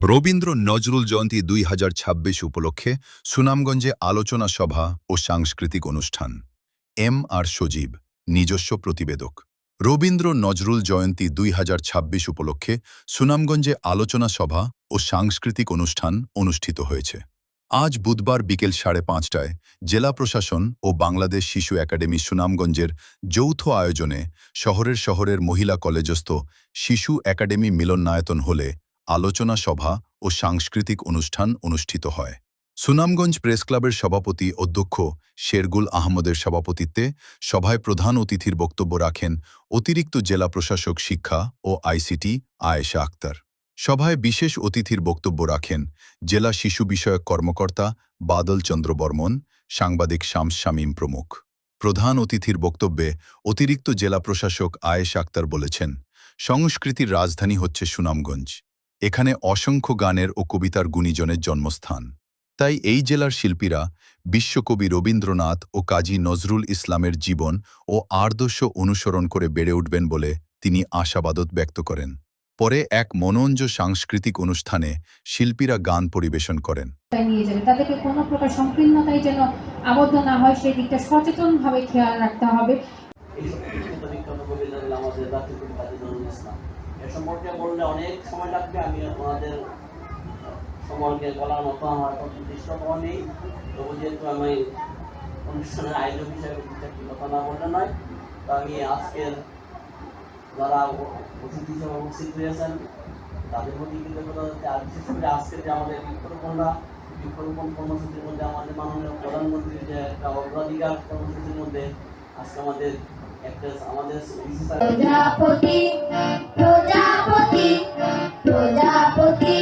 রবীন্দ্র নজরুল জয়ন্তী ২০২৬ উপলক্ষে সুনামগঞ্জে আলোচনা সভা ও সাংস্কৃতিক অনুষ্ঠান। এম আর সজীব, নিজস্ব প্রতিবেদক। রবীন্দ্র নজরুল জয়ন্তী ২০২৬ উপলক্ষে সুনামগঞ্জে আলোচনা সভা ও সাংস্কৃতিক অনুষ্ঠান অনুষ্ঠিত হয়েছে। আজ বুধবার বিকেল ৫:৩০টায় জেলা প্রশাসন ও বাংলাদেশ শিশু একাডেমি সুনামগঞ্জের যৌথ আয়োজনে শহরের মহিলা কলেজস্থ শিশু একাডেমি মিলনায়তন হলে আলোচনা সভা ও সাংস্কৃতিক অনুষ্ঠান অনুষ্ঠিত হয়। সুনামগঞ্জ প্রেস ক্লাবের সভাপতি অধ্যক্ষ শেরগুল আহমদের সভাপতিত্বে সভায় প্রধান অতিথির বক্তব্য রাখেন অতিরিক্ত জেলা প্রশাসক শিক্ষা ও আইসিটি আয়েশা আক্তার। সভায় বিশেষ অতিথির বক্তব্য রাখেন জেলা শিশু বিষয়ক কর্মকর্তা বাদল চন্দ্র বর্মন, সাংবাদিক শামস শামীম প্রমুখ। প্রধান অতিথির বক্তব্যে অতিরিক্ত জেলা প্রশাসক আয়েশা আক্তার বলেছেন, সংস্কৃতির রাজধানী হচ্ছে সুনামগঞ্জ। এখানে অসংখ্য গানের ও কবিতার গুণীজনের জন্মস্থান। তাই এই জেলার শিল্পীরা বিশ্বকবি রবীন্দ্রনাথ ও কাজী নজরুল ইসলামের জীবন ও আদর্শ অনুসরণ করে বেড়ে উঠবেন বলে তিনি আশাবাদ ব্যক্ত করেন। পরে এক মনোরঞ্জন সাংস্কৃতিক অনুষ্ঠানে শিল্পীরা গান পরিবেশন করেন। নিয়ে যাবে তাদেরকে কোনো প্রকার সংকীর্ণতায় যেন আবদ্ধ না হয় সেই দিকটা সচেতনভাবে খেয়াল রাখতে হবে। এ সম্পর্কে বললে অনেক সময় লাগবে, আমি ওনাদের সম্পর্কে বলার মতো আমার নির্দিষ্ট নেই। তবু যেহেতু আমি অনুষ্ঠানের আয়োজক হিসাবে একটি কথা না বললে নয়, তো আমি আজকের যারা অতিথি হিসেবে উপস্থিত হয়েছেন তাদের প্রতি কৃতজ্ঞতা যাচ্ছে। আর বিশেষ করে আজকের যে আমাদের বৃক্ষরোপণ কর্মসূচির মধ্যে আমাদের মাননীয় প্রধানমন্ত্রীর যে একটা অগ্রাধিকার কর্মসূচির মধ্যে আজকে আমাদের একটা আমাদের প্রজাপতি প্রজাপতি প্রজাপতি